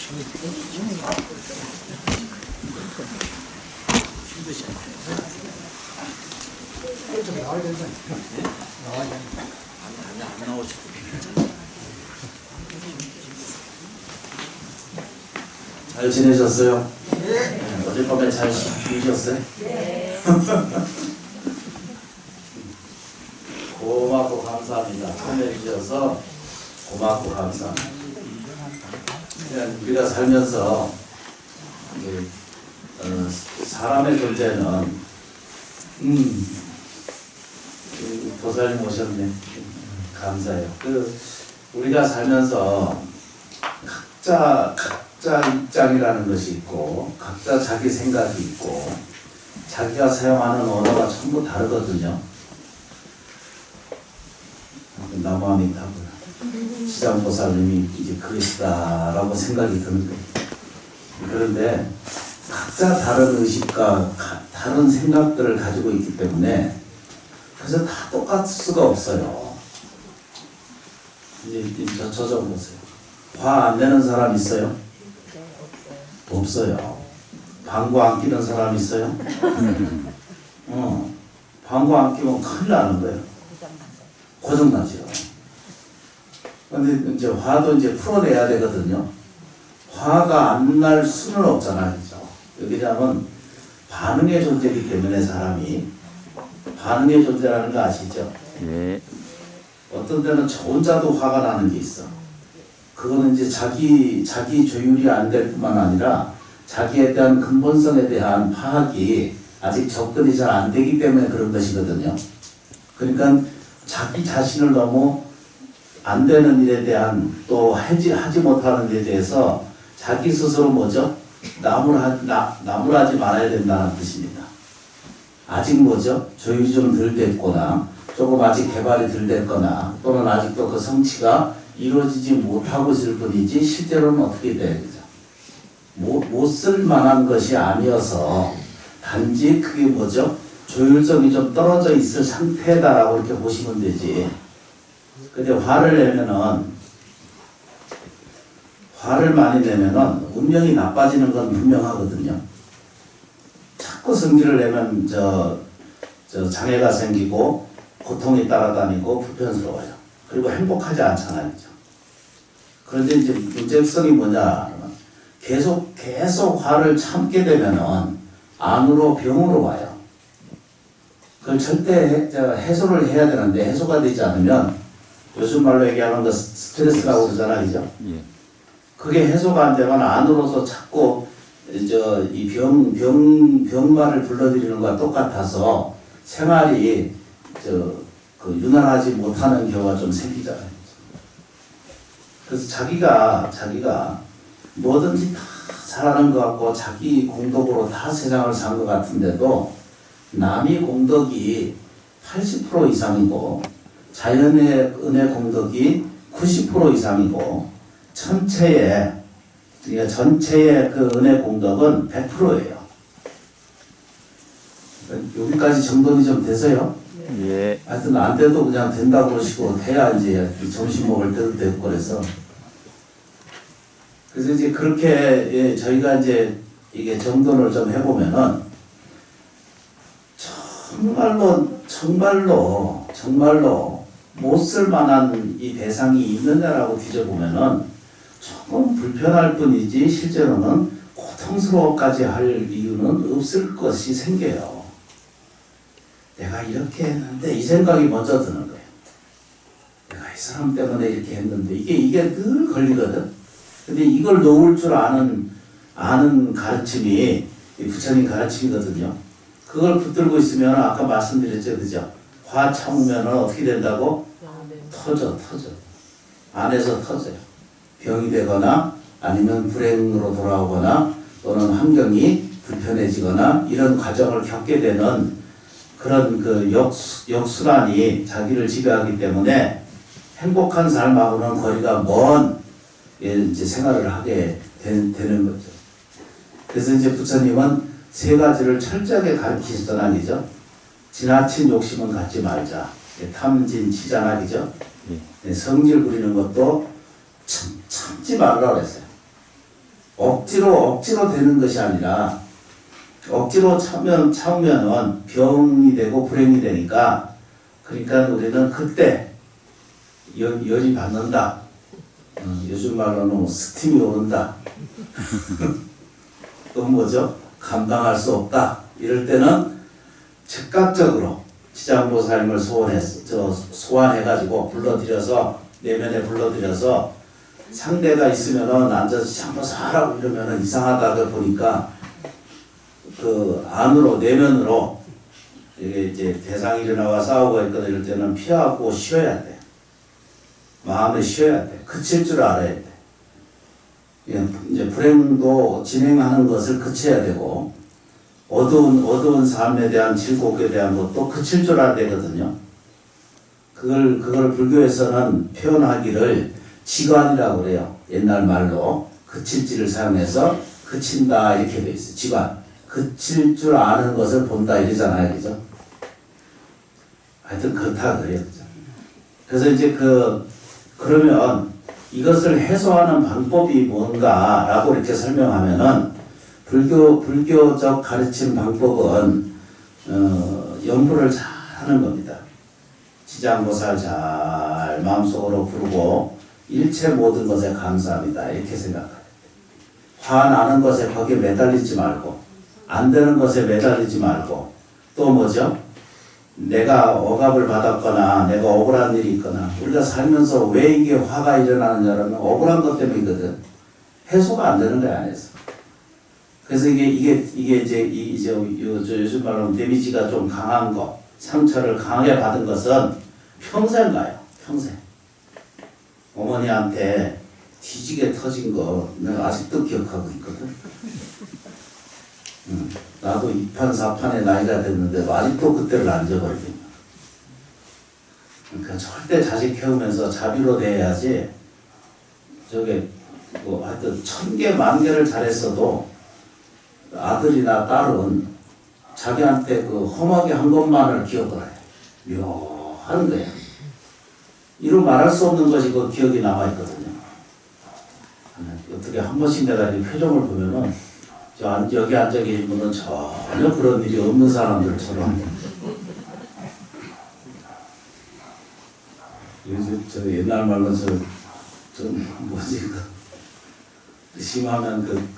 좀 나와야 된다. 나와야 된다. 안 나오시죠. 잘 지내셨어요? 네. 어젯밤에 잘 주무셨어요? 네. 고맙고 감사합니다. 참여해주셔서 고맙고 감사합니다. 그냥 우리가 살면서 사람의 존재는 보살님 오셨네. 감사해요. 우리가 살면서 각자 입장이라는 것이 있고 각자 자기 생각이 있고 자기가 사용하는 언어가 전부 다르거든요. 나무아미타불 시장보살님이 이제 그리스다라고 생각이 드는 거예요. 그런데 각자 다른 의식과 다른 생각들을 가지고 있기 때문에 그래서 다 똑같을 수가 없어요. 이제 저 좀 보세요. 화 안 내는 사람 있어요? 없어요. 방구 안 끼는 사람 있어요? 방구 안 끼면 큰일 나는 거예요. 고장나죠. 근데 이제 화도 이제 풀어내야 되거든요. 화가 안 날 수는 없잖아요. 그죠? 여기냐면 반응의 존재이기 때문에 사람이 반응의 존재라는 거 아시죠? 네. 어떤 때는 저 혼자도 화가 나는 게 있어. 그거는 이제 자기 조율이 안 될 뿐만 아니라 자기에 대한 근본성에 대한 파악이 아직 접근이 잘 안 되기 때문에 그런 것이거든요. 그러니까 자기 자신을 너무 안 되는 일에 대한 또 하지 못하는 일에 대해서 자기 스스로 뭐죠? 나무라지 말아야 된다는 뜻입니다. 아직 뭐죠? 조율이 좀 덜 됐거나 조금 아직 개발이 덜 됐거나 또는 아직도 그 성취가 이루어지지 못하고 있을 뿐이지 실제로는 어떻게 돼요? 그죠? 못 쓸 만한 것이 아니어서 단지 그게 뭐죠? 조율성이 좀 떨어져 있을 상태다라고 이렇게 보시면 되지. 근데 화를 많이 내면은 운명이 나빠지는 건 분명하거든요. 자꾸 성질을 내면 저 장애가 생기고 고통이 따라다니고 불편스러워요. 그리고 행복하지 않잖아요. 그죠? 그런데 이제 문제성이 뭐냐? 계속 화를 참게 되면은 안으로 병으로 와요. 그걸 절대 해소를 해야 되는데 해소가 되지 않으면 요즘 말로 얘기하는 거 스트레스라고 그러잖아요. 그죠? 예. 그게 해소가 안 되면 안으로서 자꾸 이 병마를 불러들이는 것과 똑같아서 생활이 유난하지 못하는 경우가 좀 생기잖아요. 그래서 자기가 뭐든지 다 잘하는 것 같고 자기 공덕으로 다 세상을 산 것 같은데도 남이 공덕이 80% 이상이고 자연의 은혜 공덕이 90% 이상이고 전체의 그 은혜 공덕은 100%예요. 여기까지 정돈이 좀 되세요? 예. 하여튼 안 돼도 그냥 된다고 그러시고 돼야 이제 점심 먹을 때도 되고 그래서 이제 그렇게 저희가 이제 이게 정돈을 좀 해보면은 정말로 못 쓸만한 이 대상이 있느냐라고 뒤져보면은 조금 불편할 뿐이지 실제로는 고통스러워까지 할 이유는 없을 것이 생겨요. 내가 이렇게 했는데 이 생각이 먼저 드는 거예요. 내가 이 사람 때문에 이렇게 했는데 이게 늘 걸리거든. 근데 이걸 놓을 줄 아는 가르침이 부처님 가르침이거든요. 그걸 붙들고 있으면 아까 말씀드렸죠, 그죠? 화 참으면 어떻게 된다고? 터져. 안에서 터져요. 병이 되거나 아니면 불행으로 돌아오거나 또는 환경이 불편해지거나 이런 과정을 겪게 되는 그런 그 역순환이 자기를 지배하기 때문에 행복한 삶하고는 거리가 먼 이제 생활을 하게 되는 거죠. 그래서 이제 부처님은 세 가지를 철저하게 가르치시던 아니죠. 지나친 욕심은 갖지 말자. 억지로 되는 것이 아니라 억지로 참으면은 병이 되고 불행이 되니까 그러니까 우리는 그때 열이 받는다. 요즘 말로는 스팀이 오른다. 또 뭐죠? 감당할 수 없다. 이럴 때는 즉각적으로 지장보살님을 소환해가지고 불러들여서 내면에 불러들여서 상대가 있으면은 앉아서 지장보살하고 이러면은 이상하다 보니까 그 안으로 내면으로 이게 이제 대상이 일어나와 싸우고 있거나 이럴 때는 피하고 쉬어야 돼. 마음을 쉬어야 돼. 그칠 줄 알아야 돼. 이제 불행도 진행하는 것을 그쳐야 되고 어두운 삶에 대한 질곡에 대한 것도 그칠 줄 알아야 되거든요. 그걸 불교에서는 표현하기를 지관이라고 그래요. 옛날 말로 그칠지를 사용해서 그친다 이렇게 돼 있어요. 지관. 그칠 줄 아는 것을 본다 이러잖아요. 그죠? 하여튼 그렇다 그래요. 그죠? 그래서 이제 그러면 이것을 해소하는 방법이 뭔가라고 이렇게 설명하면은 불교적 가르침 방법은 연부를 잘 하는 겁니다. 지장보살 잘 마음속으로 부르고 일체 모든 것에 감사합니다. 이렇게 생각해요. 화나는 것에 거기에 매달리지 말고 안 되는 것에 매달리지 말고 또 뭐죠? 내가 억압을 받았거나 내가 억울한 일이 있거나 우리가 살면서 왜 이게 화가 일어나느냐면 억울한 것 때문이거든. 해소가 안 되는 거야 안에서. 그래서 이게 이제 요즘 말로 데미지가 좀 강한 거, 상처를 강하게 받은 것은 평생 가요. 평생. 어머니한테 뒤지게 터진 거 내가 아직도 기억하고 있거든. 나도 2판 4판의 나이가 됐는데 아직도 그때를 안 잊어버리겠네. 그러니까 절대 자식 키우면서 자비로 대해야지. 저게 뭐 하여튼 1000개 10,000개를 잘했어도 아들이나 딸은 자기한테 그 험하게 한 것만을 기억을 해. 묘한 거야. 이루 말할 수 없는 것이 그 기억이 남아있거든요. 어떻게 한 번씩 내가 이 표정을 보면은 여기 앉아 계신 분은 전혀 그런 일이 없는 사람들처럼 요즘 저 옛날 말로 뭐지 심하면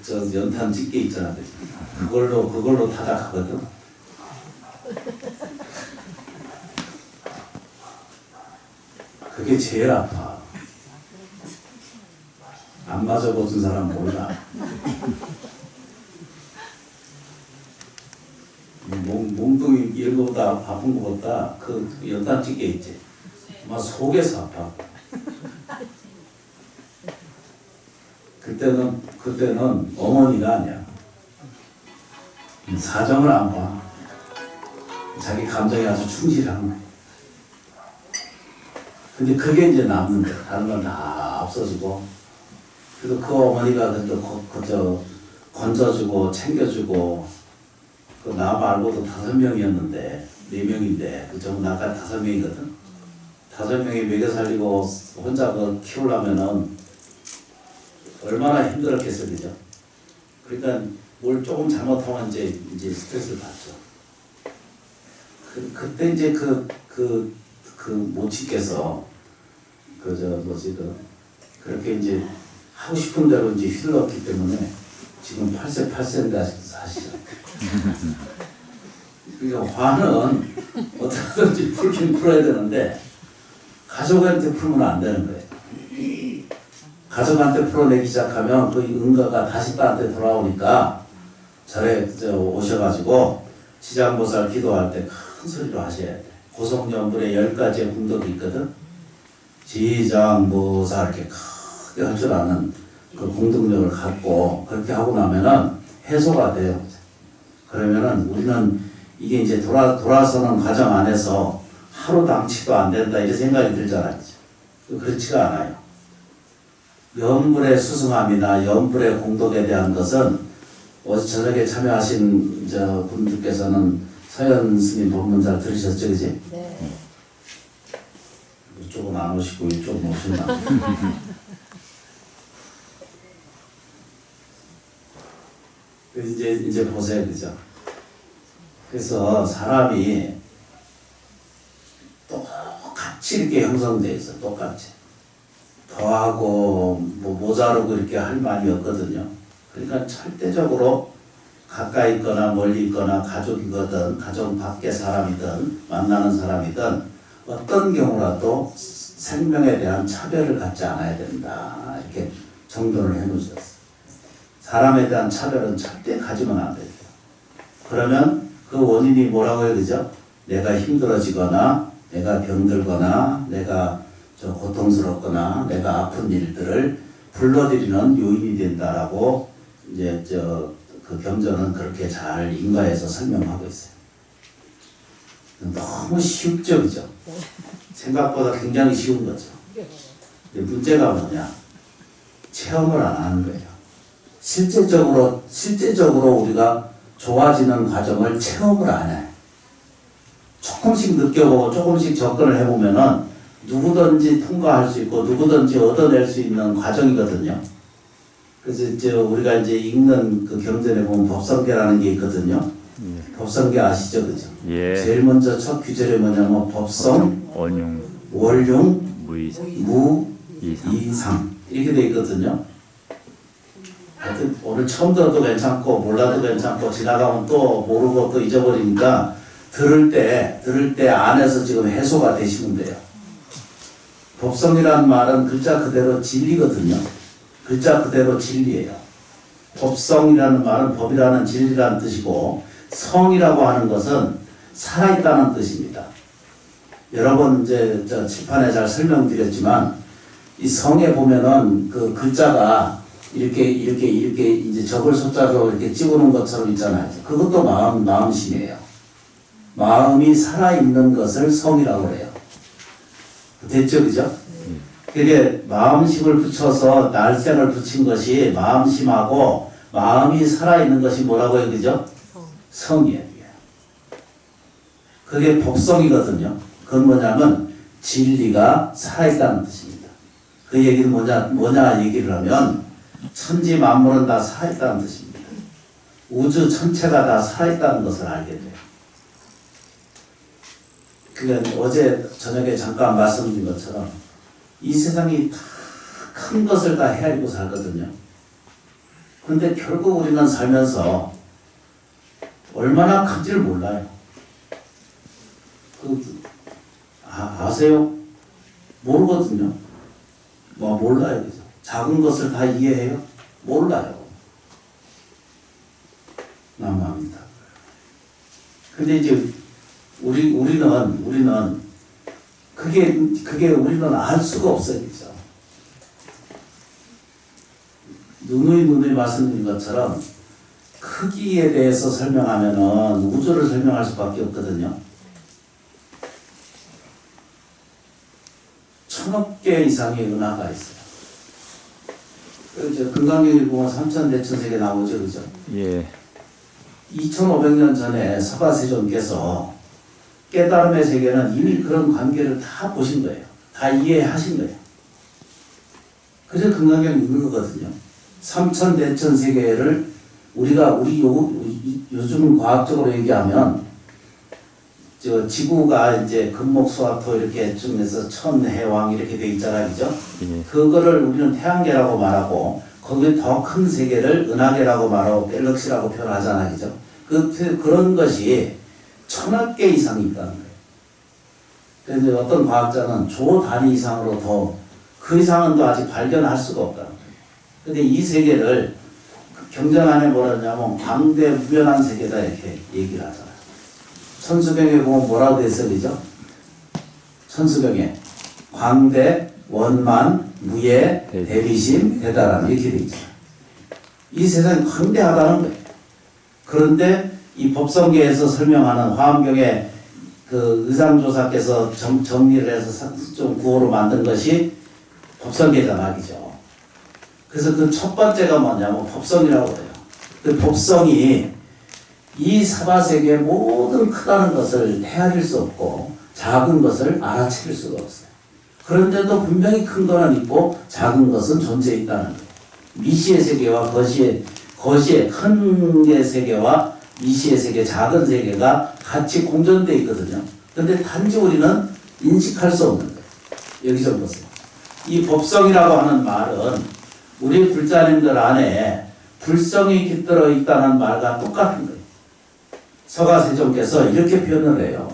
저 연탄 집게 있잖아. 그걸로 타작하거든. 그게 제일 아파. 안 맞아보신 사람 몰라. 몸뚱이 이런 거보다 아픈 거보다 그 연탄 집게 있지. 막 속에서 아파. 그때는 어머니가 아니야. 사정을 안 봐. 자기 감정에 아주 충실한 거야. 근데 그게 이제 남는 거야. 다른 건 다 없어지고. 그래서 그 어머니가 그저 건져주고 챙겨주고 나 말고도 5명이었는데 4명인데 그 전부 나까지 5명이거든. 5명이 먹여 살리고 혼자 키우려면은 얼마나 힘들었겠어요, 그죠? 그러니까 뭘 조금 잘못하면 이제 스트레스를 받죠. 그때 이제 모치께서 그렇게 이제 하고 싶은 대로 이제 휘둘렀기 때문에 지금 8세인데 아직도 사시죠. 그러니까 화는 어떻게든지 풀긴 풀어야 되는데 가족한테 풀면 안 되는 거예요. 가족한테 풀어내기 시작하면 그 응가가 다시 나한테 돌아오니까 절에 오셔가지고 지장보살 기도할 때 큰 소리로 하셔야 돼. 고성연불에 10가지의 공덕이 있거든. 지장보살 이렇게 크게 할 줄 아는 그 공덕력을 갖고 그렇게 하고 나면은 해소가 돼요. 그러면은 우리는 이게 이제 돌아서는 과정 안에서 하루 당치도 안 된다 이런 생각이 들잖아요. 그렇지가 않아요. 연불의 수승함이나 연불의 공덕에 대한 것은 어제 저녁에 참여하신 분들께서는 서현 스님 법문잘 들으셨죠, 그지? 네. 이쪽은 안 오시고 이쪽은 오신다. 이제 보세요, 그죠? 그래서 사람이 똑같이 이렇게 형성되어 있어, 똑같이. 더하고 뭐 모자르고 이렇게 할 말이 없거든요. 그러니까 절대적으로 가까이 있거나 멀리 있거나 가족이거든, 가족 밖의 사람이든 만나는 사람이든 어떤 경우라도 생명에 대한 차별을 갖지 않아야 된다. 이렇게 정돈을 해놓으셨어요. 사람에 대한 차별은 절대 가지면 안 되죠. 그러면 그 원인이 뭐라고 해야 되죠? 내가 힘들어지거나 내가 병들거나 내가 고통스럽거나 내가 아픈 일들을 불러들이는 요인이 된다라고 이제 그 경전은 그렇게 잘 인가해서 설명하고 있어요. 너무 시급적이죠. 생각보다 굉장히 쉬운 거죠. 근데 문제가 뭐냐? 체험을 안 하는 거예요. 실제적으로 우리가 좋아지는 과정을 체험을 안 해. 조금씩 느껴보고 조금씩 접근을 해보면은 누구든지 통과할 수 있고 누구든지 얻어낼 수 있는 과정이거든요. 그래서 우리가 이제 읽는 그 경전에 보면 법성계라는 게 있거든요. 법성계 아시죠, 그죠? 예. 제일 먼저 첫 규절이 뭐냐면 법성, 원흉, 월흉, 무이상, 이상 이렇게 돼 있거든요. 하여튼 오늘 처음 들어도 괜찮고 몰라도 괜찮고 지나가면 또 모르고 또 잊어버리니까 들을 때 안에서 지금 해소가 되시면 돼요. 법성이라는 말은 글자 그대로 진리거든요. 글자 그대로 진리예요. 법성이라는 말은 법이라는 진리라는 뜻이고 성이라고 하는 것은 살아있다는 뜻입니다. 여러 번 이제 칠판에 잘 설명드렸지만 이 성에 보면은 그 글자가 이렇게 이제 적을 숫자로 이렇게 찍어놓은 것처럼 있잖아요. 그것도 마음심이에요. 마음이 살아있는 것을 성이라고 해요. 됐죠, 그죠? 그게 마음심을 붙여서 날생을 붙인 것이 마음심하고 마음이 살아있는 것이 뭐라고 해요, 그죠? 성이에요. 그게 법성이거든요. 그건 뭐냐면 진리가 살아있다는 뜻입니다. 그 얘기는 뭐냐 얘기를 하면 천지 만물은 다 살아있다는 뜻입니다. 우주 전체가 다 살아있다는 것을 알게 돼요. 그러니까 어제 저녁에 잠깐 말씀드린 것처럼 이 세상이 다 큰 것을 다 헤아리고 살거든요. 그런데 결국 우리는 살면서 얼마나 큰지를 몰라요. 아세요? 모르거든요. 몰라요. 그죠? 작은 것을 다 이해해요? 몰라요. 난감합니다. 근데 이제 우리는 그게 우리는 알 수가 없어요. 그죠? 누누이 말씀드린 것처럼 크기에 대해서 설명하면은 우주를 설명할 수밖에 없거든요. 1000억 개 이상의 은하가 있어요. 그렇죠. 금강경에 보면 3천대천세계 나오죠, 그죠? 예. 2500년 전에 서가세존께서 깨달음의 세계는 이미 그런 관계를 다 보신 거예요. 다 이해하신 거예요. 그래서 금강경이 있는 거거든요. 3000대천세계를 우리가 요즘 과학적으로 얘기하면 지구가 이제 금목수화토 이렇게 좀 해서 천해왕 이렇게 돼 있잖아요, 그죠? 예. 그거를 우리는 태양계라고 말하고 거기에 더 큰 세계를 은하계라고 말하고 갤럭시라고 표현하잖아요, 그죠? 그런 것이 1000억 개 이상이 있다는 거예요. 그래서 어떤 과학자는 조 단위 이상으로 더 그 이상은 또 아직 발견할 수가 없다는 거예요. 근데 이 세계를 경전 안에 뭐라 하냐면 광대 무변한 세계다 이렇게 얘기를 하잖아요. 천수경에 보면 뭐라고 되어 있어요, 그죠? 천수경에 광대, 원만, 무예, 대비심, 대다람 이렇게 되어 있잖아요. 이 세상이 광대하다는 거예요. 그런데 이 법성계에서 설명하는 화엄경의 그 의상조사께서 정리를 해서 좀 구호로 만든 것이 법성계자 낙이죠. 그래서 그 첫 번째가 뭐냐면 법성이라고 해요. 그 법성이 이 사바세계의 모든 크다는 것을 헤아릴 수 없고 작은 것을 알아채릴 수가 없어요. 그런데도 분명히 큰 거는 있고 작은 것은 존재해 있다는 거예요. 미시의 세계와 거시의 큰 게 세계와 이시의 세계, 작은 세계가 같이 공존되어 있거든요. 근데 단지 우리는 인식할 수 없는 거예요. 여기 좀 보세요. 이 법성이라고 하는 말은 우리 불자님들 안에 불성이 깃들어 있다는 말과 똑같은 거예요. 서가세종께서 이렇게 표현을 해요.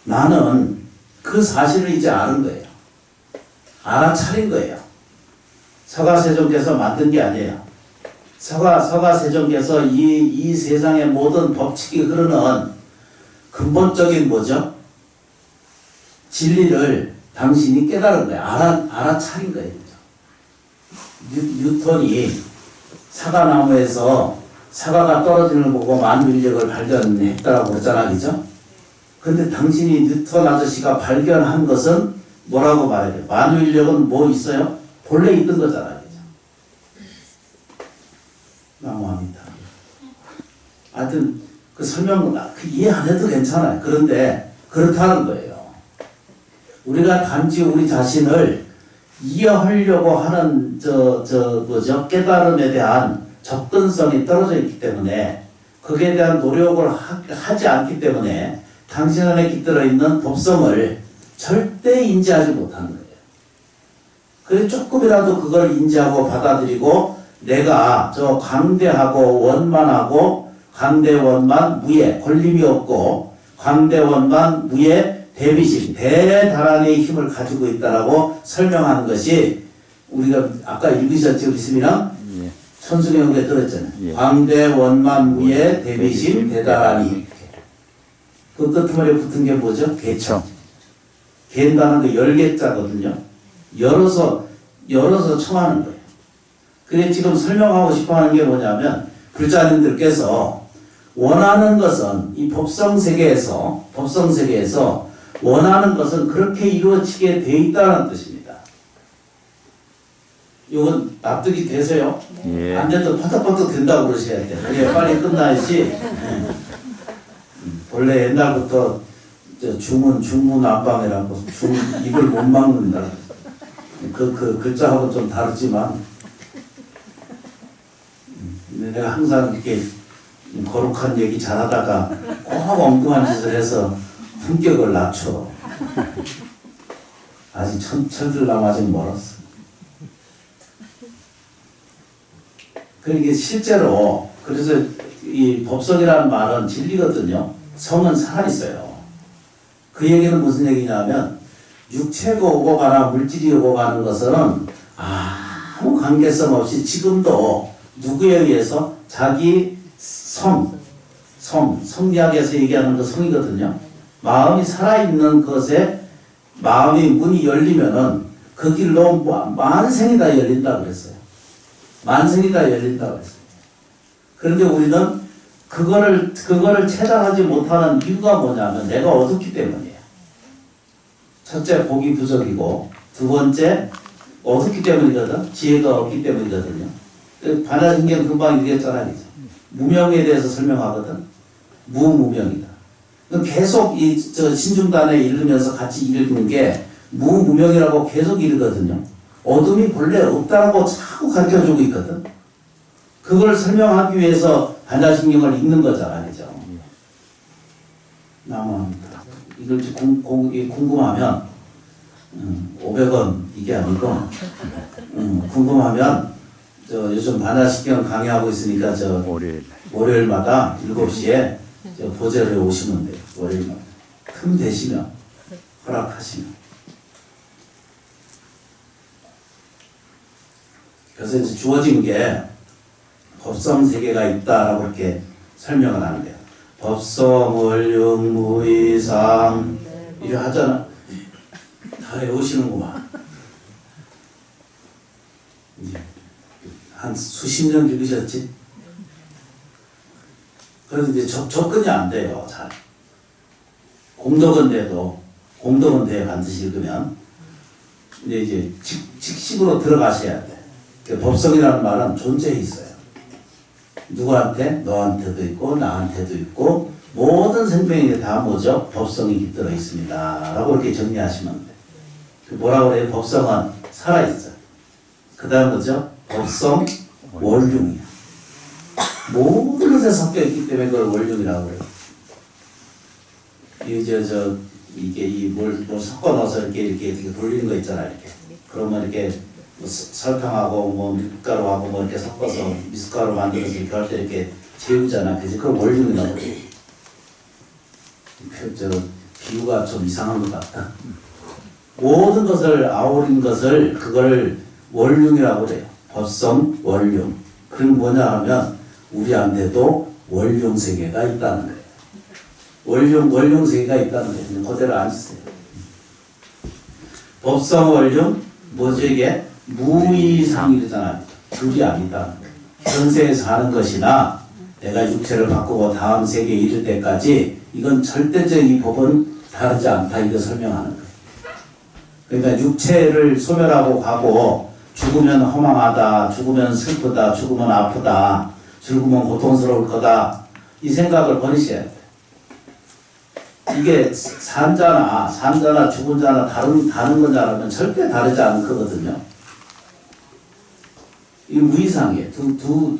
나는 그 사실을 이제 아는 거예요. 알아차린 거예요. 서가세종께서 만든 게 아니에요. 서가세종께서 이 세상의 모든 법칙이 흐르는 근본적인 뭐죠? 진리를 당신이 깨달은 거예요. 알아차린 거예요. 뉴턴이 사과나무에서 사과가 떨어지는 걸 보고 만유인력을 발견했다고 그랬잖아, 그죠? 근데 당신이 뉴턴 아저씨가 발견한 것은 뭐라고 말해야 돼요? 만유인력은 뭐 있어요? 본래 있던 거잖아, 그죠? 나무합니다. 하여튼 그 설명 이해 안 해도 괜찮아요. 그런데 그렇다는 거예요. 우리가 단지 우리 자신을 이해하려고 하는 뭐죠? 깨달음에 대한 접근성이 떨어져 있기 때문에 거기에 대한 노력을 하지 않기 때문에 당신 안에 깃들어 있는 법성을 절대 인지하지 못하는 거예요. 그래서 조금이라도 그걸 인지하고 받아들이고 내가 저 광대하고 원만하고 광대원만 무예, 걸림이 없고 광대원만 무예 대비심, 대단한의 힘을 가지고 있다라고 설명하는 것이 우리가 아까 읽으셨죠, 우리 스미랑? 예. 천수경에 들었잖아요. 예. 광대원만 무예 대비심 대단하니. 그 끝머리에 붙은 게 뭐죠? 개청. 개인다는 거 열개자거든요. 열어서 청하는 거예요. 그게 지금 설명하고 싶어 하는 게 뭐냐면 불자님들께서 원하는 것은 이 법성세계에서 원하는 것은 그렇게 이루어지게 돼 있다는 뜻입니다. 이건 납득이 되세요? 예. 안 돼도 퍼덕퍼덕 된다고 그러셔야 돼요. 그게 빨리 끝나야지. 원래 옛날부터 중문안방이라고 입을 못 막는다. 그 글자하고 좀 다르지만 내가 항상 이렇게 거룩한 얘기 잘하다가 꼭 엉뚱한 짓을 해서 품격을 낮춰. 아직 철들려면 아직 멀었어. 그러니까 실제로 그래서 이 법성이라는 말은 진리거든요. 성은 살아있어요. 그 얘기는 무슨 얘기냐면 육체가 오고 가나 물질이 오고 가는 것은 아무 관계성 없이 지금도 누구에 의해서 자기 성리학에서 얘기하는 그 성이거든요. 마음이 살아있는 것에 마음의 문이 열리면은 그 길로 만생이 다 열린다고 그랬어요. 만생이 다 열린다고 그랬어요. 그런데 우리는 그거를 체감하지 못하는 이유가 뭐냐면 내가 어둡기 때문이에요. 첫째, 복이 부족이고, 두 번째, 어둡기 때문이거든. 지혜가 없기 때문이거든요. 반야신경 금방 얘기했잖아요. 무명에 대해서 설명하거든. 무무명이다. 계속 신중단에 읽으면서 같이 읽는 게 무무명이라고 계속 읽거든요. 어둠이 본래 없다고 자꾸 가르쳐주고 있거든. 그걸 설명하기 위해서 반야신경을 읽는 거잖아, 그죠? 나무합니다. 이걸 궁금하면 500원 이게 아니고 궁금하면 요즘 반야신경 강의하고 있으니까 월요일마다 7시에 보좌를 오시면 돼요. 월요일마다. 틈 되시면 허락하시면. 그래서 이제 주어진 게 법성 세계가 있다라고 이렇게 설명을 하는 거예요. 법성을 육무이상 이래 하잖아. 다 외우시는구만. 한 수십 년 읽으셨지? 그래서 이제 접근이 안 돼요. 잘. 공덕은 돼요. 반드시 읽으면. 근데 이제 직식으로 들어가셔야 돼. 법성이라는 말은 존재해 있어요. 누구한테? 너한테도 있고 나한테도 있고 모든 생명에 다 뭐죠? 법성이 깃들어 있습니다. 라고 이렇게 정리하시면 돼. 뭐라고 그래요? 법성은 살아있어요. 그 다음 뭐죠? 법성 원흉이야. 모든 것에 섞여 있기 때문에 그걸 원흉이라고 그래요. 이게 뭘 섞어 넣어서 이렇게 돌리는 거 있잖아, 이렇게. 그러면 이렇게 뭐 설탕하고 뭐 밀가루하고 뭐 이렇게 섞어서 미숫가루 만들어서 이렇게 할 때 이렇게 재우잖아. 그래서 그걸 원흉이라고 그래요. 비유가 좀 이상한 것 같다. 모든 것을 아우린 것을 그걸 원흉이라고 그래요. 법성 원흉. 그건 뭐냐 하면 우리한테도 원흉 세계가 있다는 거예요. 원흉 세계가 있다는 거예요. 그대로 앉으세요. 법성 원흉 뭐죠 이게? 무이상이잖아요. 둘이 아니다. 현세에 사는 것이나 내가 육체를 바꾸고 다음 세계에 이를 때까지 이건 절대적인 이 법은 다르지 않다. 이거 설명하는 거예요. 그러니까 육체를 소멸하고 가고 죽으면 허망하다, 죽으면 슬프다, 죽으면 아프다, 죽으면 고통스러울 거다. 이 생각을 버리셔야 돼요. 이게 산자나 죽은 자나 다른 건 자라면 절대 다르지 않은 거거든요. 이 무이상이에요.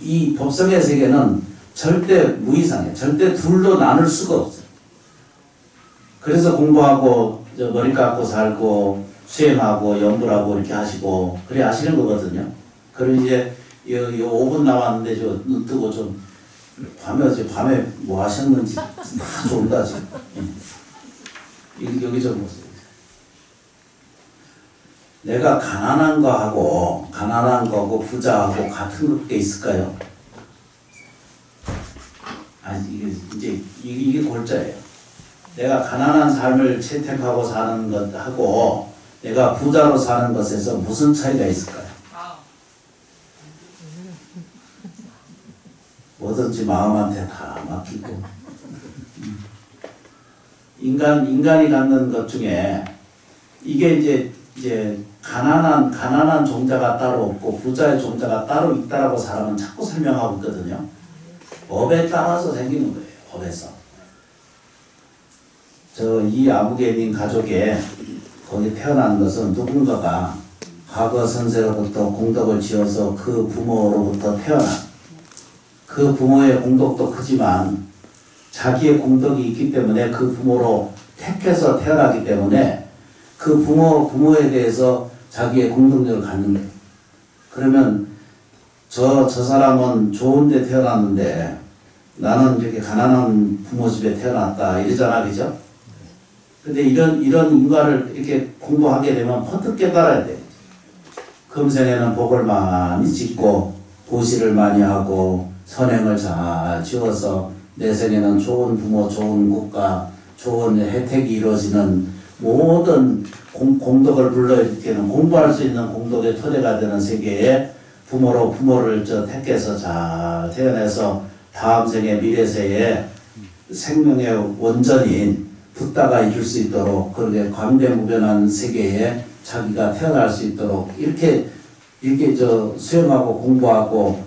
이 법성의 세계는 절대 무이상이에요. 절대 둘로 나눌 수가 없어요. 그래서 공부하고 머리 깎고 살고 수행하고 연구하고 이렇게 하시고 그래 하시는 거거든요. 그리고 이제 5분 남았는데 눈 뜨고 좀 밤에 뭐 하셨는지 다 좋은다 지금. 여기 좀 보세요. 내가 가난한 거하고 부자하고 같은 게 있을까요? 아니 이게 골자예요. 내가 가난한 삶을 채택하고 사는 것하고 내가 부자로 사는 것에서 무슨 차이가 있을까요? 뭐든지 마음한테 다 맡기고 인간이 갖는 것 중에 이게 이제 가난한 종자가 따로 없고 부자의 종자가 따로 있다라고 사람은 자꾸 설명하고 있거든요. 법에 따라서 생기는 거예요. 법에서. 이 아무개님 가족에 거기 태어난 것은 누군가가 과거 선세로부터 공덕을 지어서 그 부모로부터 태어난 그 부모의 공덕도 크지만 자기의 공덕이 있기 때문에 그 부모로 택해서 태어나기 때문에 그 부모에 대해서 자기의 공덕력을 갖는 거예요. 그러면 저 사람은 좋은 데 태어났는데 나는 이렇게 가난한 부모 집에 태어났다 이러잖아, 그죠? 근데 이런 인과를 이렇게 공부하게 되면 퍼뜩 깨달아야 돼. 금생에는 복을 많이 짓고 보시를 많이 하고 선행을 잘 지어서 내생에는 좋은 부모, 좋은 국가, 좋은 혜택이 이루어지는 모든 공덕을 불러일으키는 공부할 수 있는 공덕의 토대가 되는 세계에 부모를 택해서 잘 태어나서 다음 생에 미래세에 생명의 원전인 붓다가 이룰 수 있도록 그렇게 광대무변한 세계에 자기가 태어날 수 있도록 이렇게 수행하고 공부하고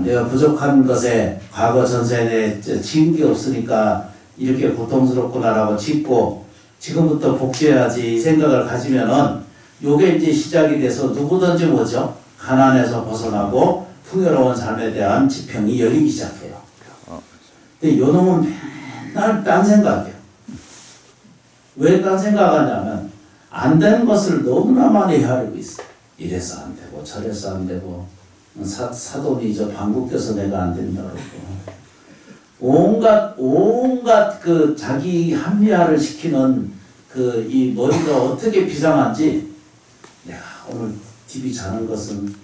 내가 부족한 것에 과거 전생에 지은 게 없으니까 이렇게 고통스럽구나라고 짓고 지금부터 복지해야지 생각을 가지면은 요게 이제 시작이 돼서 누구든지 뭐죠? 가난에서 벗어나고 풍요로운 삶에 대한 지평이 열리기 시작해요. 근데 요 놈은 맨날 딴 생각이에요. 왜 딴 생각하냐면 안 되는 것을 너무나 많이 헤아리고 있어요. 이래서 안 되고 저래서 안 되고 사돈이 방구 껴서 내가 안 된다 그러고 온갖 그 자기 합리화를 시키는 이 머리가 어떻게 비상한지 내가 오늘 TV 자는 것은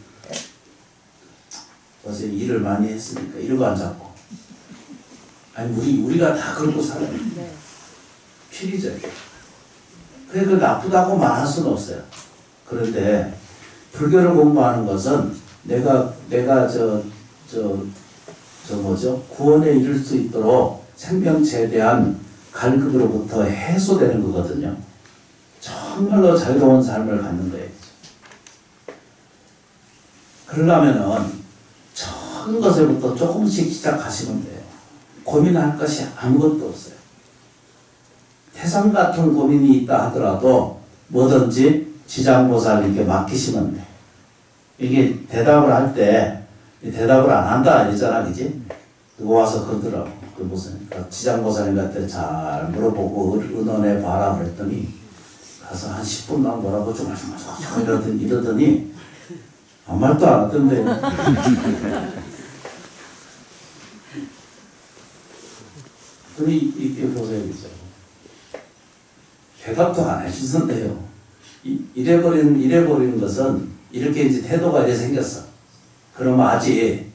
어제 일을 많이 했으니까 이러고 앉았고 아니 우리가 다 그러고 살아요. 필리적이에요. 그래 그 나쁘다고 말할 수는 없어요. 그런데 불교를 공부하는 것은 내가 구원에 이를 수 있도록 생명체에 대한 갈급으로부터 해소되는 거거든요. 정말로 자유로운 삶을 갖는 거예요. 그러려면은 작은 것에부터 조금씩 시작하시면 돼요. 고민할 것이 아무것도 없어요. 태산 같은 고민이 있다 하더라도 뭐든지 지장보살 이렇게 맡기시면 돼요. 이게 대답을 할 때 대답을 안 한다 이랬잖아, 그지? 그거 와서 그러더라고. 그 무슨 지장보살님한테 잘 물어보고 의논해 봐라 그랬더니 가서 한 10분만 뭐라고 조금조금 이러더니 아무 말도 안 하던데. 그러니 이렇게 보세요, 그죠? 대답도 안 해주던데요. 이래버리는 것은 이렇게 이제 태도가 이렇게 생겼어. 그러면 아직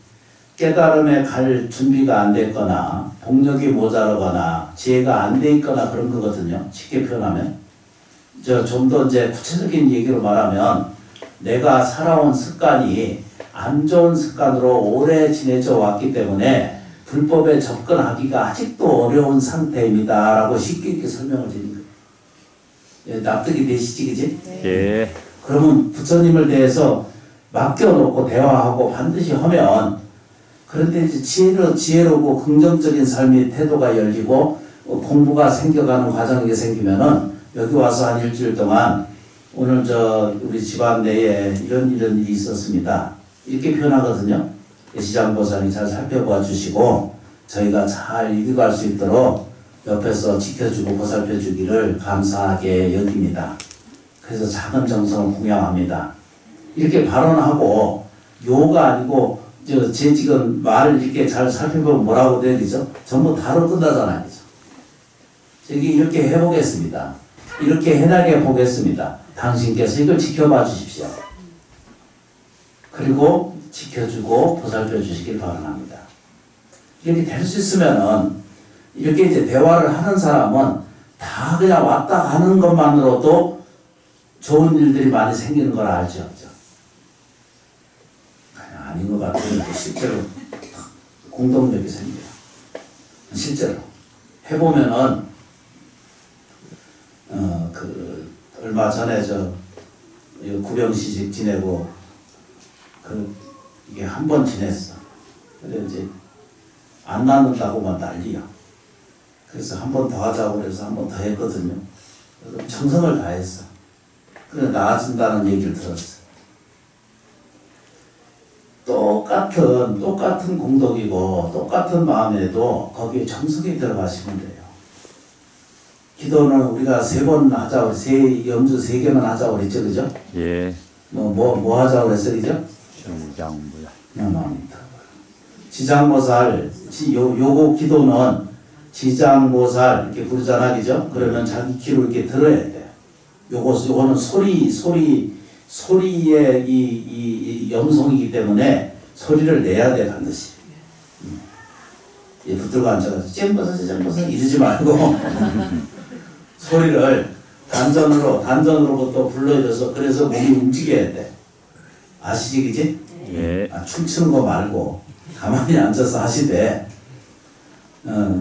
깨달음에 갈 준비가 안 됐거나 복력이 모자라거나 지혜가 안 돼 있거나 그런 거거든요. 쉽게 표현하면. 좀 더 이제 구체적인 얘기로 말하면 내가 살아온 습관이 안 좋은 습관으로 오래 지내져 왔기 때문에 불법에 접근하기가 아직도 어려운 상태입니다. 라고 쉽게 이렇게 설명을 드린 거예요. 예, 납득이 되시지, 그지? 예. 그러면 부처님을 대해서 맡겨놓고 대화하고 반드시 하면 그런데 이제 지혜롭고 긍정적인 삶의 태도가 열리고 공부가 생겨가는 과정이 생기면은 여기 와서 한 일주일 동안 오늘 우리 집안 내에 이런 일이 있었습니다. 이렇게 표현하거든요. 시장보살이 잘 살펴봐 주시고 저희가 잘 이겨갈 수 있도록 옆에서 지켜주고 보살펴 주기를 감사하게 여깁니다. 그래서 작은 정성을 공양합니다. 이렇게 발언하고 요가 아니고 제 지금 말을 이렇게 잘 살펴보면 뭐라고 돼야 되죠? 전부 다로 끝나잖아요. 그죠? 저기 이렇게 해보겠습니다. 이렇게 해나게 보겠습니다. 당신께서 이걸 지켜봐 주십시오. 그리고 지켜주고 보살펴 주시길 바랍니다. 이렇게 될 수 있으면은 이렇게 이제 대화를 하는 사람은 다 그냥 왔다 가는 것만으로도 좋은 일들이 많이 생기는 걸 알죠. 그냥 아닌 것 같으면 실제로 공동력이 생겨요. 실제로 해보면은 얼마 전에 구병시식 지내고 이게 한 번 지냈어. 근데 이제 안 낫는다고만 난리야. 그래서 한 번 더 하자고 그래서 한 번 더 했거든요. 그래서 정성을 다했어. 그래 나아진다는 얘기를 들었어. 똑같은 공덕이고 똑같은 마음에도 거기에 정성이 들어가시면 돼요. 기도는 우리가 3번 하자고 염주 3개만 하자고 그랬죠, 그죠? 예. 뭐 하자고 그랬어, 그죠? 지장보살. 지장보살, 요거 기도는 지장보살 이렇게 부르잖아, 그죠? 그러면 자기 귀로 이렇게 들어야 돼. 요거는 소리의 이 염송이기 때문에 소리를 내야 돼, 반드시. 붙들고 앉아가지고 잼버섯 이러지 말고 소리를 단전으로부터 불러줘서 그래서 몸이 움직여야 돼. 아시지, 그지? 예. 춤추는 거 말고 가만히 앉아서 하시되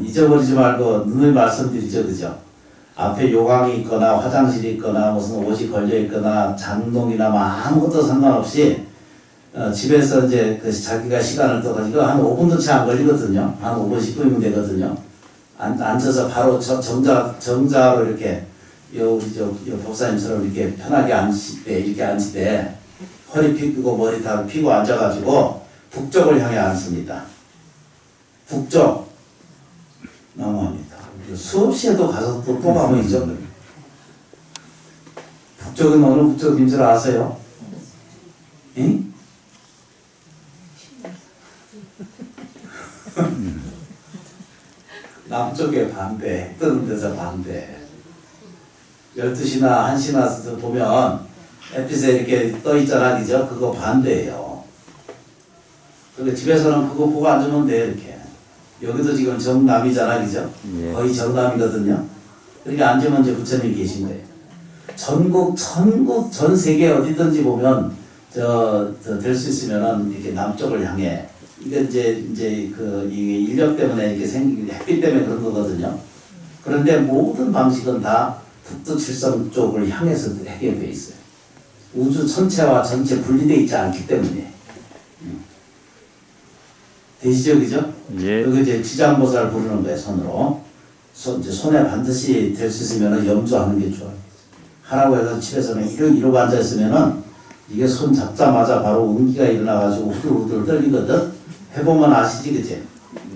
잊어버리지 말고 늘 말씀드리죠, 그죠? 앞에 요강이 있거나 화장실이 있거나 무슨 옷이 걸려 있거나 장롱이나 아무것도 상관없이 집에서 이제 자기가 시간을 떠가지고 한 5분도 채 안 걸리거든요. 한 5분 10분이면 되거든요. 앉아서 바로 정자로 이렇게 요 법사님처럼 이렇게 편하게 이렇게 앉을 허리 펴고 머리 다 펴고 앉아가지고 북쪽을 향해 앉습니다. 북쪽 너무합니다. 수없이 해도 가서 또 가면 잊어버려요. 북쪽은 어느 북쪽인 줄 아세요? 응? 남쪽에 반대, 뜨는 데서 반대. 12시나 1시나 보면 햇빛에 이렇게 떠 있잖아, 그죠? 그거 반대예요. 그러니까 집에서는 그거 보고 앉으면 돼, 이렇게. 여기도 지금 정남이잖아, 그죠? 예. 거의 정남이거든요. 그러니까 앉으면 이제 부처님이 계신 거예요. 전국, 전 세계 어디든지 보면, 될 수 있으면은 이렇게 남쪽을 향해, 이게 이제 이게 인력 때문에 이렇게 생긴, 햇빛 때문에 그런 거거든요. 그런데 모든 방식은 다 북두칠성 쪽을 향해서 해결되어 있어요. 우주 전체와 전체 분리되어 있지 않기 때문에. 되시죠, 그죠? 예. 그리고 이제 지장보살 부르는 거예요, 손으로. 손에 반드시 될 수 있으면 염주하는 게 좋아요. 하라고 해서 집에서는 이러고 앉아있으면은 이게 손 잡자마자 바로 운기가 일어나가지고 후들후들 떨리거든. 해보면 아시지, 그치?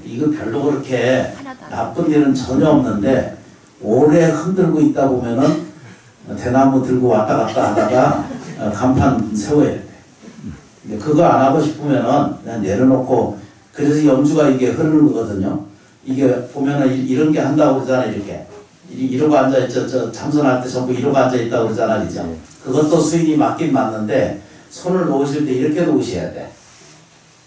이거 별로 그렇게 나쁜 일은 전혀 없는데 오래 흔들고 있다 보면은 대나무 들고 왔다 갔다 하다가 간판 세워야 돼. 근데 그거 안 하고 싶으면은 그냥 내려놓고, 그래서 염주가 이게 흐르는 거거든요. 이게 보면은 이런 게 한다고 그러잖아요. 이렇게 이러고 앉아있죠. 저 참선할 때 전부 이러고 앉아있다고 그러잖아, 그죠? 그것도 수인이 맞긴 맞는데 손을 놓으실 때 이렇게 놓으셔야 돼.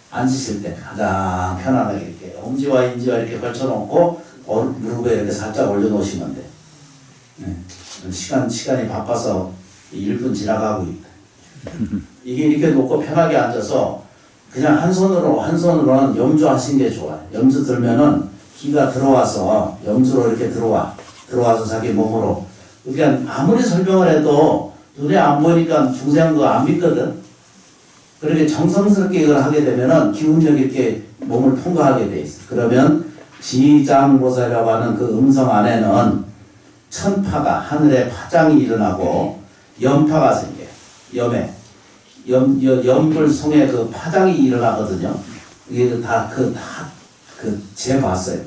앉으실 때 가장 편안하게 이렇게 엄지와 인지와 이렇게 걸쳐놓고 무릎에 이렇게 살짝 올려놓으시면 돼. 네. 시간이 바빠서 1분 지나가고 있다. 이게 이렇게 놓고 편하게 앉아서 그냥 한 손으로는 염주하신 게 좋아요. 염주 들면은 기가 들어와서 염주로 이렇게 들어와서 자기 몸으로. 그러니까 아무리 설명을 해도 눈에 안 보이니까 중생은 그거 안 믿거든. 그렇게 정성스럽게 이걸 하게 되면은 기운력 있게 몸을 통과하게 돼 있어. 그러면 지장보살이라고 하는 그 음성 안에는 천파가, 하늘에 파장이 일어나고 염파가 생겨요. 염불송에 그 파장이 일어나거든요. 이게 재봤어요.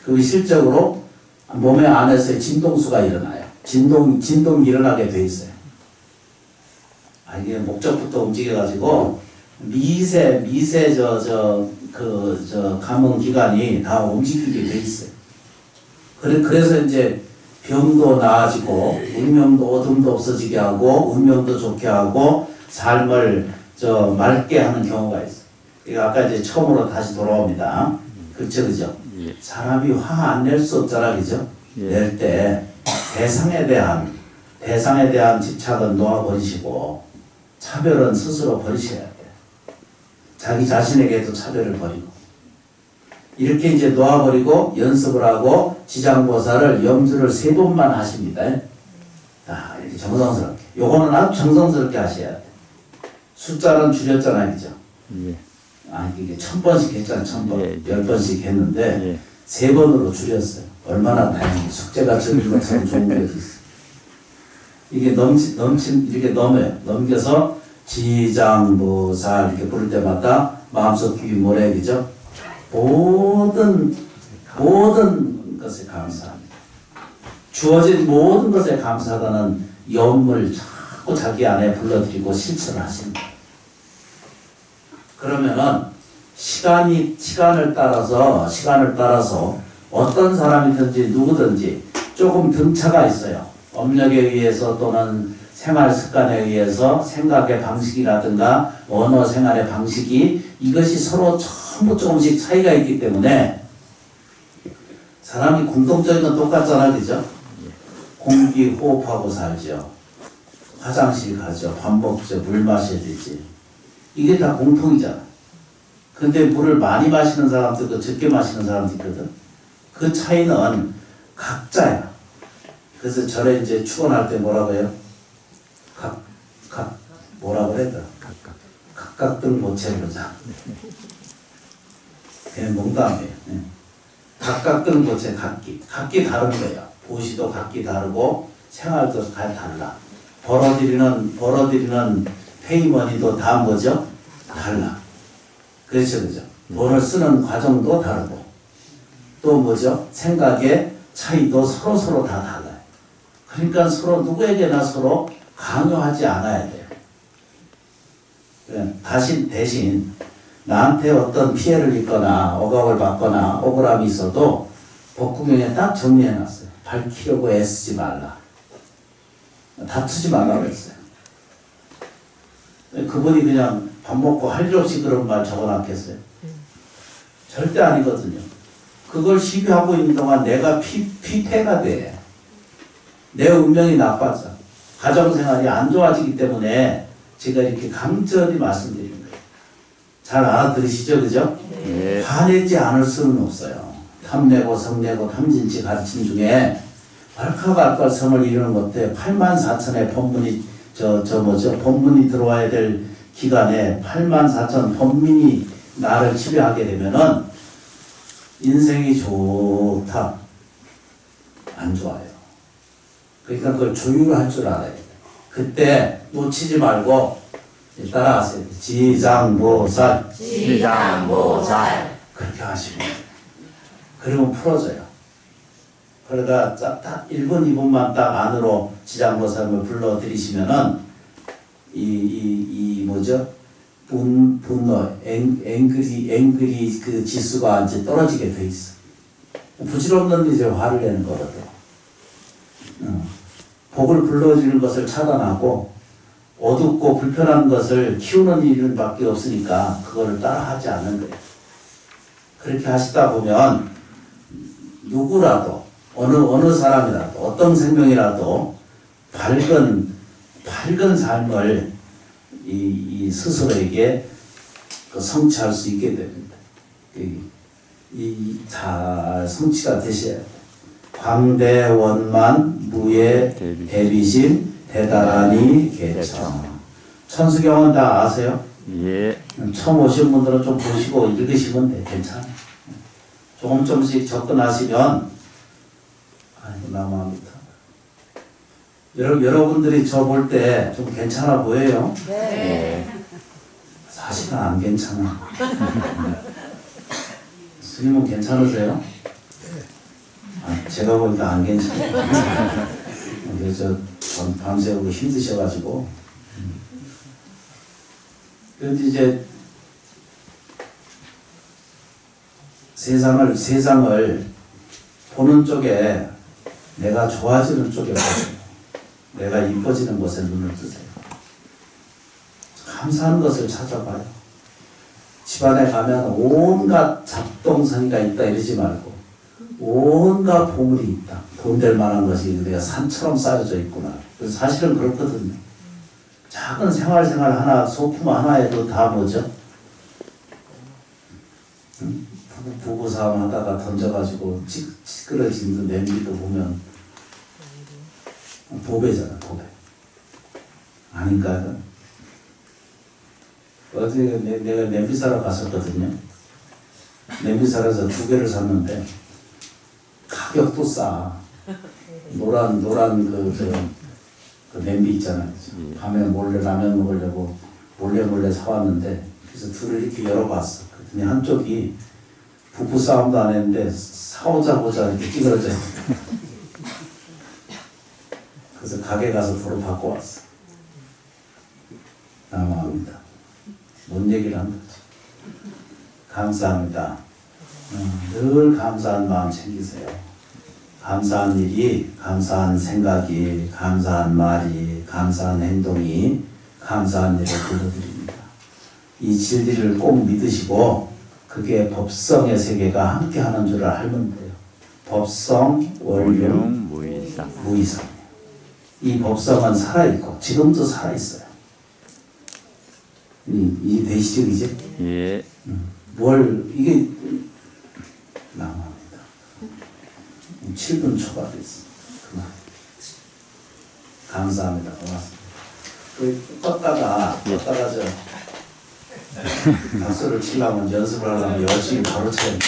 그 실적으로 몸의 안에서 진동수가 일어나요. 진동이 일어나게 돼 있어요. 이게 목적부터 움직여가지고 미세 감흥 기관이 다 움직이게 돼 있어요. 그래서 이제 병도 나아지고 운명도 어둠도 없어지게 하고 운명도 좋게 하고 삶을 맑게 하는 경우가 있어요. 이거 아까 이제 처음으로 다시 돌아옵니다. 그죠? 예. 사람이 화 안 낼 수 없잖아, 그죠? 예. 낼 때 대상에 대한 집착은 놓아버리시고 차별은 스스로 버리셔야 돼요. 자기 자신에게도 차별을 버리고 이렇게 이제 놓아버리고 연습을 하고 지장보살을 염주를 3번만 하십니다. 이렇게 정성스럽게. 요거는 아주 정성스럽게 하셔야 돼. 숫자는 줄였잖아요, 그죠? 예. 이게 1000번씩 했잖아요, 1000번. 예. 10번씩 했는데 예. 3번으로 줄였어요. 얼마나 다행히 숙제가 적은 것처럼 좋은 게 있어. 이게 이렇게 넘겨서 지장보살 이렇게 부를 때마다 마음속 귀 모래, 그죠? 모든 것에 감사합니다. 주어진 모든 것에 감사하다는 염을 자꾸 자기 안에 불러들이고 실천을 하십니다. 그러면은 시간을 따라서 어떤 사람이든지 누구든지 조금 등차가 있어요. 업력에 의해서 또는 생활 습관에 의해서 생각의 방식이라든가 언어 생활의 방식이 이것이 서로 전부 조금씩 차이가 있기 때문에 사람이 공통적인 건 똑같잖아요, 그죠? 공기 호흡하고 살죠. 화장실 가죠. 밥 먹죠. 물 마셔야 되지. 이게 다 공통이잖아. 근데 물을 많이 마시는 사람도 있고 적게 마시는 사람도 있거든. 그 차이는 각자야. 그래서 절에 이제 축원할 때 뭐라고 해요? 뭐라고 그래야 돼? 각각들 모체로자. 그냥 농담이에요. 각각들 모체 각기 다른 거예요. 보시도 각기 다르고 생활도 달라. 벌어들이는 페이머니도 다 뭐죠? 달라. 그렇죠. 돈을 쓰는 과정도 다르고 또 뭐죠? 생각의 차이도 서로 다 달라요. 그러니까 서로 누구에게나 서로 강요하지 않아야 돼요. 대신 나한테 어떤 피해를 입거나 억압을 받거나 억울함이 있어도 법구경에 딱 정리해놨어요. 밝히려고 애쓰지 말라. 다투지 말라고 했어요. 그분이 그냥 밥 먹고 할 일 없이 그런 말 적어놨겠어요? 절대 아니거든요. 그걸 시비하고 있는 동안 내가 피폐가 돼. 내 운명이 나빠져. 가정생활이 안 좋아지기 때문에 제가 이렇게 간절히 말씀드리는 거예요. 잘 알아들으시죠? 그죠? 네. 화내지 않을 수는 없어요. 탐내고 성내고 탐진치 가르침 중에 발칼발칼 성을 이루는 것때 84,000의 법문이 법문이 들어와야 될 기간에 84,000 법민이 나를 지배하게 되면은 인생이 좋다. 안 좋아요. 그러니까 그걸 조율할 줄 알아야 돼요. 그때 놓치지 말고 따라하세요. 지장보살. 지장보살. 그렇게 하시면 그러면 풀어져요. 그러다 딱 1분, 2분만 딱 안으로 지장보살을 불러들이시면은 이 뭐죠? 분노, 앵그리 그 지수가 이제 떨어지게 돼 있어. 부질없는 이제 화를 내는 거거든. 복을 불러주는 것을 차단하고 어둡고 불편한 것을 키우는 일밖에 없으니까 그거를 따라 하지 않는 거예요. 그렇게 하시다 보면 누구라도 어느 사람이라도 어떤 생명이라도 밝은 삶을 이 스스로에게 성취할 수 있게 됩니다. 잘 성취가 되셔야 돼요. 광대원만 무예 대비심 대단하니 개청. 천수경은 다 아세요? 예. 처음 오신 분들은 좀 보시고 읽으시면 돼. 괜찮아요. 조금씩 접근하시면 아이고 나무합니다. 여러분들이 저 볼 때 좀 괜찮아 보여요? 네. 사실은 안 괜찮아. 스님은 괜찮으세요? 제가 보니까 안 괜찮아요. 그래서 밤새우고 힘드셔가지고. 그런데 이제 세상을 보는 쪽에 내가 좋아지는 쪽에 보세요. 내가 이뻐지는 것에 눈을 뜨세요. 감사하는 것을 찾아봐요. 집안에 가면 온갖 잡동사니가 있다 이러지 말고 온갖 보물이 있다. 돈 될 만한 것이 내가 산처럼 쌓여져 있구나. 그래서 사실은 그렇거든요. 작은 생활 하나, 소품 하나에도 다 뭐죠? 부부싸움 하다가 던져가지고 찌그러진 냄비도 보면 보배잖아, 보배. 아닌가요? 어제 내가 냄비 사러 갔었거든요. 냄비 사러서 2개를 샀는데 가격도 싸. 노란 그 냄비 있잖아요. 밤에 몰래 라면 먹으려고 몰래 사왔는데 그래서 둘을 이렇게 열어봤어. 그랬더니 한쪽이 부부 싸움도 안 했는데 사오자보자 이렇게 찌그러져 있어. 그래서 가게 가서 도로 바꿔 왔어. 남아합니다. 뭔 얘기를 한 거지? 감사합니다. 늘 감사한 마음 챙기세요. 감사한 일이, 감사한 생각이, 감사한 말이, 감사한 행동이 감사한 일을 불러드립니다. 이 진리를 꼭 믿으시고 그게 법성의 세계가 함께하는 줄을 알면 돼요. 법성, 원륜, 무이상. 이 법성은 살아있고 지금도 살아있어요. 이 되시죠 이제? 예. 이게 남합니다. 7분 초과됐어. 그만. 감사합니다. 고맙습니다. 떴다가 저 박수를 치려면 연습을 하려면 열심히 바로 쳐야 됩니다.